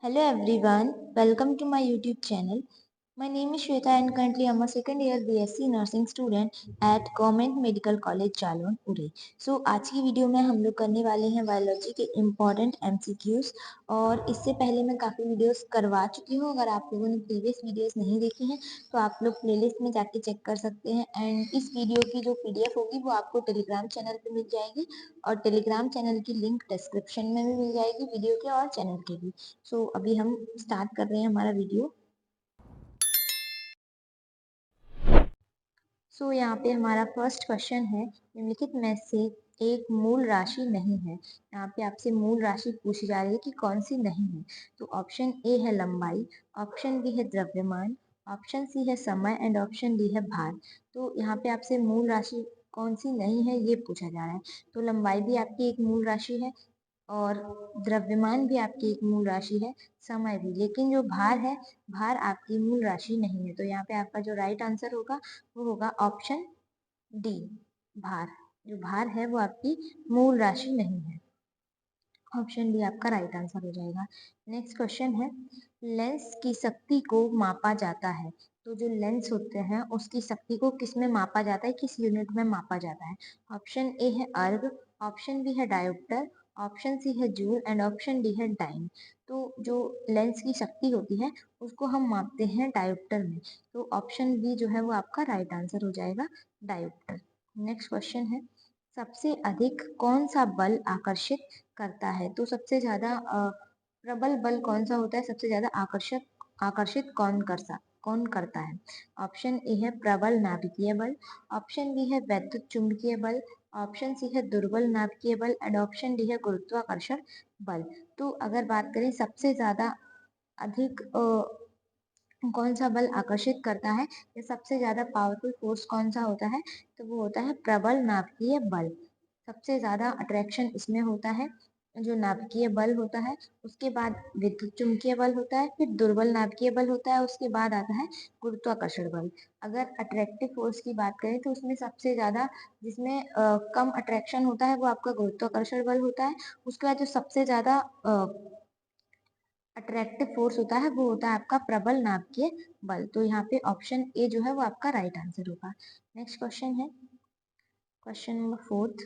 Hello everyone, welcome to my YouTube channel. My name is Shweta and currently I'm a second year BSc Nursing student at Government Medical College Jalaun उरे। आज की video में हम लोग करने वाले हैं बायोलॉजी के इम्पॉर्टेंट MCQs। और इससे पहले मैं काफ़ी वीडियोस करवा चुकी हूँ। अगर आप लोगों ने प्रीवियस वीडियोस नहीं देखी हैं तो आप लोग प्लेलिस्ट में जाके चेक कर सकते हैं। एंड इस वीडियो की जो PDF होगी वो आपको टेलीग्राम चैनल पे मिल जाएगी और टेलीग्राम चैनल की लिंक डिस्क्रिप्शन में भी मिल जाएगी, वीडियो के और चैनल के भी। अभी हम स्टार्ट कर रहे हैं हमारा वीडियो। यहाँ पे हमारा फर्स्ट क्वेश्चन है, निम्नलिखित में से एक मूल राशि नहीं है। यहाँ पे आपसे मूल राशि पूछी जा रही है कि कौन सी नहीं है। तो ऑप्शन ए है लंबाई, ऑप्शन बी है द्रव्यमान, ऑप्शन सी है समय एंड ऑप्शन डी है भार। तो यहाँ पे आपसे मूल राशि कौन सी नहीं है ये पूछा जा रहा है। तो लंबाई भी आपकी एक मूल राशि है और द्रव्यमान भी आपकी एक मूल राशि है, समय भी। लेकिन जो भार है, भार आपकी मूल राशि नहीं है। तो यहाँ पे आपका जो राइट आंसर होगा वो होगा ऑप्शन डी, भार। जो भार है वो आपकी मूल राशि नहीं है। ऑप्शन डी आपका राइट आंसर हो जाएगा। नेक्स्ट क्वेश्चन है, लेंस की शक्ति को मापा जाता है। तो जो लेंस होते हैं उसकी शक्ति को किस में मापा जाता है, किस यूनिट में मापा जाता है। ऑप्शन ए है अर्ग, ऑप्शन बी है डायोप्टर, ऑप्शन सी है जूल एंड ऑप्शन डी है डाइन। तो जो लेंस की शक्ति होती है उसको हम मापते हैं डायोप्टर में। तो ऑप्शन बी जो है वो आपका राइट आंसर हो जाएगा, डायोप्टर। नेक्स्ट क्वेश्चन है, सबसे अधिक कौन सा बल आकर्षित करता है। तो सबसे ज्यादा प्रबल बल कौन सा होता है, सबसे ज्यादा आकर्षित कौन करता है। ऑप्शन ए है प्रबल नाभिकीय बल, ऑप्शन बी है वैद्युत चुंबकीय बल, ऑप्शन सी है दुर्बल नाभिकीय बल एंड ऑप्शन डी है गुरुत्वाकर्षण बल। तो अगर बात करें सबसे ज्यादा अधिक कौन सा बल आकर्षित करता है या सबसे ज्यादा पावरफुल फोर्स कौन सा होता है, तो वो होता है प्रबल नाभिकीय बल। सबसे ज्यादा अट्रैक्शन इसमें होता है, जो नाभिकीय बल होता है। उसके बाद विद्युत चुंबकीय बल होता है, फिर दुर्बल नाभिकीय बल होता है, उसके बाद आता है गुरुत्वाकर्षण बल। अगर अट्रैक्टिव फोर्स की बात करें तो उसमें सबसे ज्यादा जिसमें कम अट्रैक्शन होता है वो आपका गुरुत्वाकर्षण बल होता है। उसके बाद जो सबसे ज्यादा अट्रैक्टिव फोर्स होता है वो होता है आपका प्रबल नाभिकीय बल। तो यहाँ पे ऑप्शन ए जो है वो आपका राइट आंसर होगा। नेक्स्ट क्वेश्चन है, क्वेश्चन नंबर 4।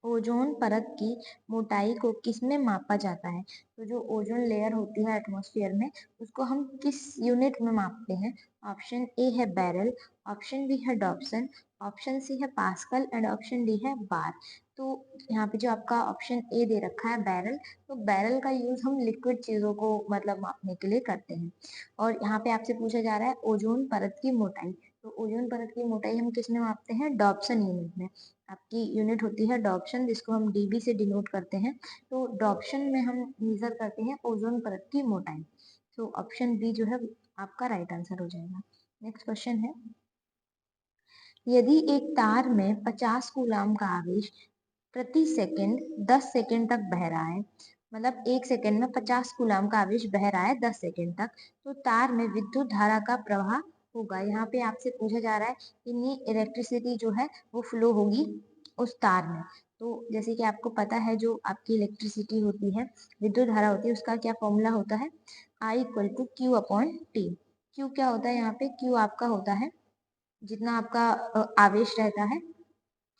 ओजोन परत की मोटाई को किसमें मापा जाता है। तो जो ओजोन लेयर होती है एटमॉस्फेयर में उसको हम किस यूनिट में मापते हैं। ऑप्शन ए है बैरल, ऑप्शन बी है डॉप्सन, ऑप्शन सी है पास्कल एंड ऑप्शन डी है बार। तो यहाँ पे जो आपका ऑप्शन ए दे रखा है बैरल, तो बैरल का यूज हम लिक्विड चीजों को मतलब मापने के लिए करते हैं। और यहाँ पे आपसे पूछा जा रहा है ओजोन परत की मोटाई। तो ओजोन परत की मोटाई हम किस में मापते हैं, डॉप्सन यूनिट में। आपकी यूनिट होती है डॉप्शन, जिसको हम डीबी से डिनोट करते हैं। तो डॉप्शन में हम मेजर करते हैं ओजोन परत की मोटाई। तो ऑप्शन बी जो है आपका राइट आंसर हो जाएगा। नेक्स्ट क्वेश्चन है, यदि एक तार में 50 कूलाम का आवेश प्रति सेकंड 10 सेकंड तक बह रहा है, मतलब एक सेकंड में 50 कूलाम का आवेश बह रहा है 10 सेकंड तक, तो तार में विद्युत धारा का प्रवाह होगा। यहाँ पे आपसे पूछा जा रहा है कितनी इलेक्ट्रिसिटी जो है वो फ्लो होगी उस तार में। तो जैसे कि आपको पता है जो आपकी इलेक्ट्रिसिटी होती है, विद्युत धारा होती है, उसका क्या फॉर्मूला होता है, I equal to Q upon T. Q क्या होता है, यहाँ पे क्यू आपका होता है जितना आपका आवेश रहता है,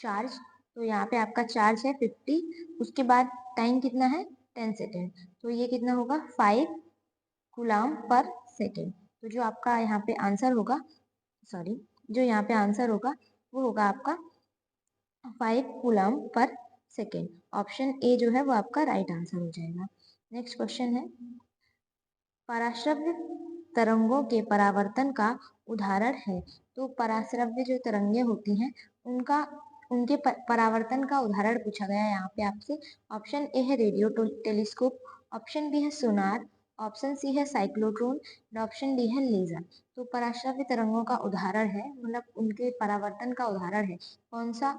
चार्ज। तो यहाँ पे आपका चार्ज है 50, उसके बाद टाइम कितना है 10 सेकेंड। तो ये कितना होगा 5 कूलाम पर सेकेंड। तो जो आपका यहाँ पे आंसर होगा, सॉरी, जो यहाँ पे आंसर होगा वो होगा आपका 5 कूलाम पर सेकेंड। ऑप्शन ए जो है वो आपका राइट आंसर हो जाएगा। नेक्स्ट क्वेश्चन है, पराश्रव्य तरंगों के परावर्तन का उदाहरण है। तो पराश्रव्य जो तरंगे होती हैं उनका उनके परावर्तन का उदाहरण पूछा गया है यहाँ पे आपसे। ऑप्शन ए है रेडियो टेलीस्कोप, ऑप्शन बी है सोनार, ऑप्शन सी है साइक्लोट्रॉन और ऑप्शन डी है लेजर। तो पराश्रव्य तरंगों का उदाहरण है, मतलब उनके परावर्तन का उदाहरण है, कौन सा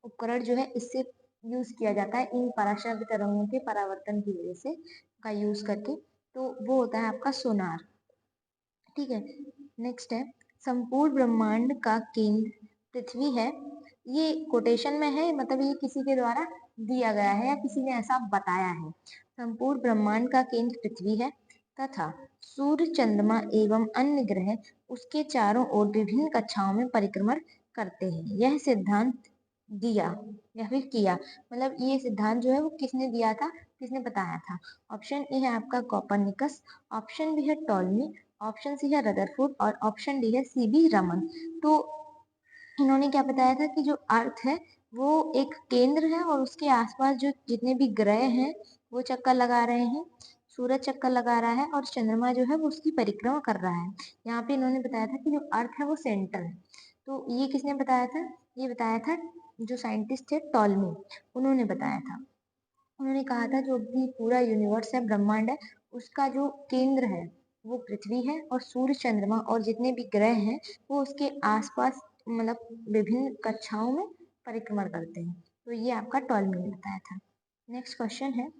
उपकरण जो है इससे यूज किया जाता है इन पराश्रव्य तरंगों के परावर्तन की वजह से का यूज करके, तो वो होता है आपका सोनार। ठीक है। नेक्स्ट है, संपूर्ण ब्रह्मांड का केंद्र पृथ्वी है, ये कोटेशन में है, मतलब ये किसी के द्वारा दिया गया है या किसी ने ऐसा बताया है। संपूर्ण ब्रह्मांड का केंद्र पृथ्वी है तथा सूर्य, चंद्रमा एवं अन्य ग्रह उसके चारों ओर विभिन्न कक्षाओं में परिक्रमण करते हैं। यह सिद्धांत दिया या फिर किया, मतलब ये सिद्धांत जो है वो किसने दिया था, किसने बताया था? ऑप्शन ए है आपका कोपरनिकस, ऑप्शन बी है टॉलमी, ऑप्शन सी है रदरफोर्ड और ऑप्शन डी है सीबी रमन। तो इन्होंने क्या बताया था कि जो अर्थ है वो एक केंद्र है और उसके आसपास जो जितने भी ग्रह हैं वो चक्कर लगा रहे हैं। सूरज चक्कर लगा रहा है और चंद्रमा जो है वो उसकी परिक्रमा कर रहा है। यहाँ पे इन्होंने बताया था कि जो अर्थ है वो सेंटर है। तो ये किसने बताया था? ये बताया था जो साइंटिस्ट थे टॉलमी, उन्होंने बताया था। उन्होंने कहा था जो भी पूरा यूनिवर्स है, ब्रह्मांड है, उसका जो केंद्र है वो पृथ्वी है और सूर्य, चंद्रमा और जितने भी ग्रह हैं वो उसके आसपास मतलब विभिन्न कक्षाओं में परिक्रमण करते हैं। तो ये आपका टॉलमी ने बताया था। नेक्स्ट क्वेश्चन है,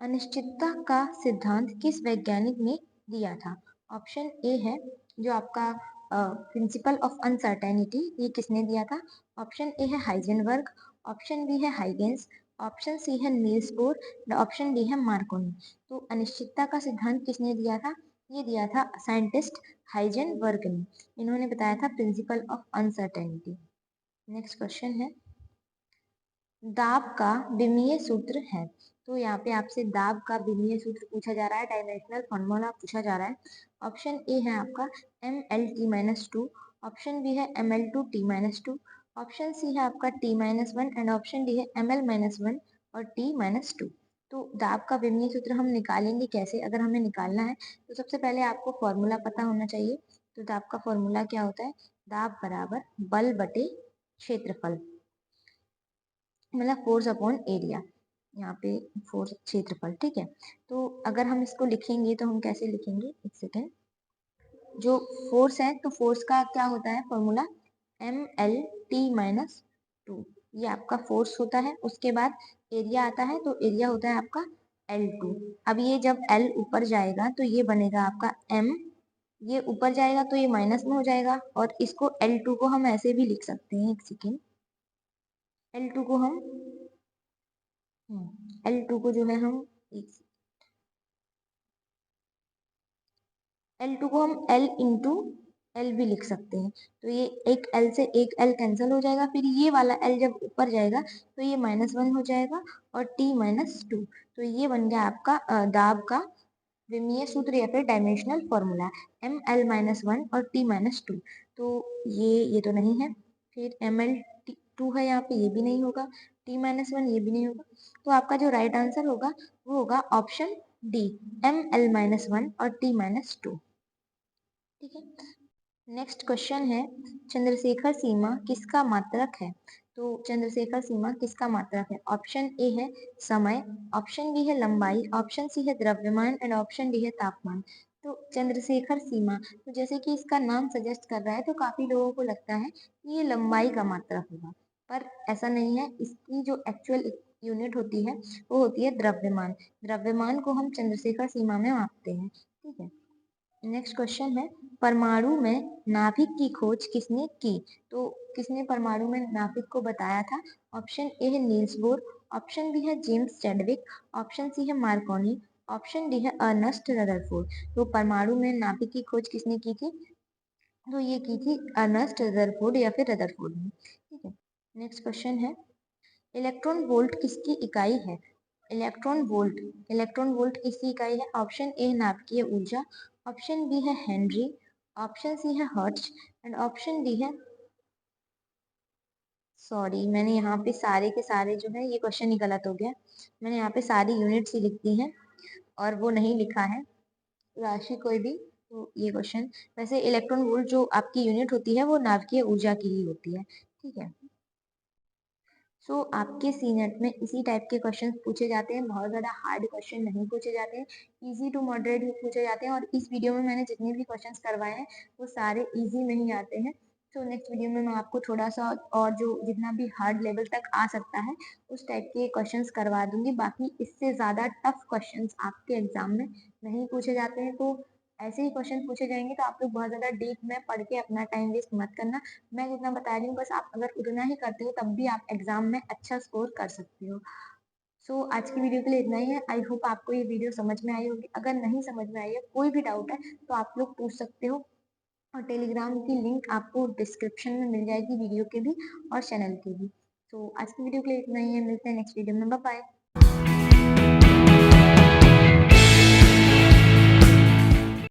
अनिश्चितता का सिद्धांत किस वैज्ञानिक ने दिया था? ऑप्शन ए है जो आपका प्रिंसिपल ऑफ अनसर्टेनिटी, ये किसने दिया था? ऑप्शन ए है हाइजेनबर्ग, ऑप्शन बी है हाइगेंस, ऑप्शन सी है नील्स बोर, ऑप्शन डी है मार्कोनी। तो अनिश्चितता का सिद्धांत किसने दिया था? ये दिया था साइंटिस्ट हाइजेनबर्ग ने। इन्होंने बताया था principle of uncertainty. Next question है, दाब का विमीय सूत्र है। तो यहाँ पे आपसे दाब का विमीय सूत्र पूछा जा रहा है, डायमेंशनल फॉर्मूला पूछा जा रहा है। ऑप्शन ए है आपका ML T-2, ऑप्शन बी है ML2T-2, ऑप्शन सी है आपका T-1 एंड ऑप्शन डी है ML-1 और T-2। तो दाब का विमीय सूत्र हम निकालेंगे कैसे? अगर हमें निकालना है तो सबसे पहले आपको फॉर्मूला पता होना चाहिए। तो दाब का फॉर्मूला क्या होता है? दाब बराबर बल बटे क्षेत्रफल, मतलब फोर्स अपॉन एरिया। यहाँ पे फोर्स क्षेत्रफल, ठीक है। तो अगर हम इसको लिखेंगे तो हम कैसे लिखेंगे, एक सेकेंड। जो फोर्स है तो फोर्स का क्या होता है फॉर्मूला? ML T-2, ये आपका फोर्स होता है। उसके बाद एरिया आता है तो एरिया होता है आपका L2। अब ये जब L ऊपर जाएगा तो ये बनेगा आपका M, ये ऊपर जाएगा तो ये माइनस में हो जाएगा और इसको L2 को हम ऐसे भी लिख सकते हैं, एक सेकेंड। L2 को हम L2 को जो है हम L2 को हम L इंटू L भी लिख सकते हैं। तो ये एक L से एक L कैंसिल हो जाएगा, फिर ये वाला L जब ऊपर जाएगा तो ये -1 हो जाएगा और T-2। तो ये बन गया आपका दाब का विमीय सूत्र या फिर डायमेंशनल फॉर्मूला, ML-1 और T-2। तो ये तो नहीं है, फिर ML2 है यहाँ पे, ये भी नहीं होगा, T-1 ये भी नहीं होगा। तो आपका जो राइट आंसर होगा वो होगा ऑप्शन डी, ML-1 और T-2। ठीक है। नेक्स्ट क्वेश्चन है, चंद्रशेखर सीमा किसका मात्रक है? तो चंद्रशेखर सीमा किसका मात्रक है? ऑप्शन ए है समय, ऑप्शन बी है लंबाई, ऑप्शन सी है द्रव्यमान एंड ऑप्शन डी है तापमान। तो चंद्रशेखर सीमा, तो जैसे कि इसका नाम सजेस्ट कर रहा है तो काफी लोगों को लगता है कि ये लंबाई का मात्रक होगा, पर ऐसा नहीं है। इसकी जो एक्चुअल यूनिट होती है वो होती है द्रव्यमान। द्रव्यमान को हम चंद्रशेखर सीमा में मापते हैं, ठीक है। नेक्स्ट क्वेश्चन है, परमाणु में नाभिक की खोज किसने की? तो किसने परमाणु में नाभिक को बताया था? ऑप्शन ए है नील्स बोर, ऑप्शन बी है जेम्स चैडविक, ऑप्शन सी है मार्कोनी, ऑप्शन डी है अर्नस्ट रदरफोर्ड। तो परमाणु में नाभिक की खोज किसने की थी? तो ये की थी अर्नस्ट रदरफोर्ड या फिर रदरफोर्ड ने, ठीक है। नेक्स्ट क्वेश्चन है, इलेक्ट्रॉन वोल्ट किसकी इकाई है? इलेक्ट्रॉन वोल्ट किसकी इकाई है? ऑप्शन ए नाभिकीय ऊर्जा, ऑप्शन बी है हेनरी, ऑप्शन सी है हर्ट्ज एंड ऑप्शन डी है, सॉरी मैंने यहाँ पे सारे के सारे जो है, ये क्वेश्चन ही गलत हो गया। मैंने यहाँ पे सारी यूनिट्स ही लिख दी हैं और वो नहीं लिखा है राशि कोई भी। तो ये क्वेश्चन, वैसे इलेक्ट्रॉन वोल्ट जो आपकी यूनिट होती है वो नाभिकीय ऊर्जा की ही होती है, ठीक है। सो आपके सीनेट में इसी टाइप के क्वेश्चंस पूछे जाते हैं, बहुत ज़्यादा हार्ड क्वेश्चन नहीं पूछे जाते हैं, इजी टू मॉडरेट भी पूछे जाते हैं। और इस वीडियो में मैंने जितने भी क्वेश्चंस करवाए हैं वो सारे इजी में ही आते हैं। तो नेक्स्ट वीडियो में मैं आपको थोड़ा सा और जो जितना भी हार्ड लेवल तक आ सकता है उस टाइप के क्वेश्चंस करवा दूंगी। बाकी इससे ज़्यादा टफ क्वेश्चंस आपके एग्जाम में नहीं पूछे जाते हैं। तो ऐसे ही क्वेश्चन पूछे जाएंगे तो आप लोग बहुत ज्यादा डीप में पढ़ के अपना टाइम वेस्ट मत करना। मैं जितना बता रही हूँ बस आप अगर उतना ही करते हो तब भी आप एग्जाम में अच्छा स्कोर कर सकते हो। सो आज की वीडियो के लिए इतना ही है। आई होप आपको ये वीडियो समझ में आई होगी। अगर नहीं समझ में आई है, कोई भी डाउट है, तो आप लोग पूछ सकते हो। और टेलीग्राम की लिंक आपको डिस्क्रिप्शन में मिल जाएगी, वीडियो के भी और चैनल के भी। तो आज की वीडियो के लिए इतना ही है। मिलते हैं नेक्स्ट वीडियो में। Bye bye.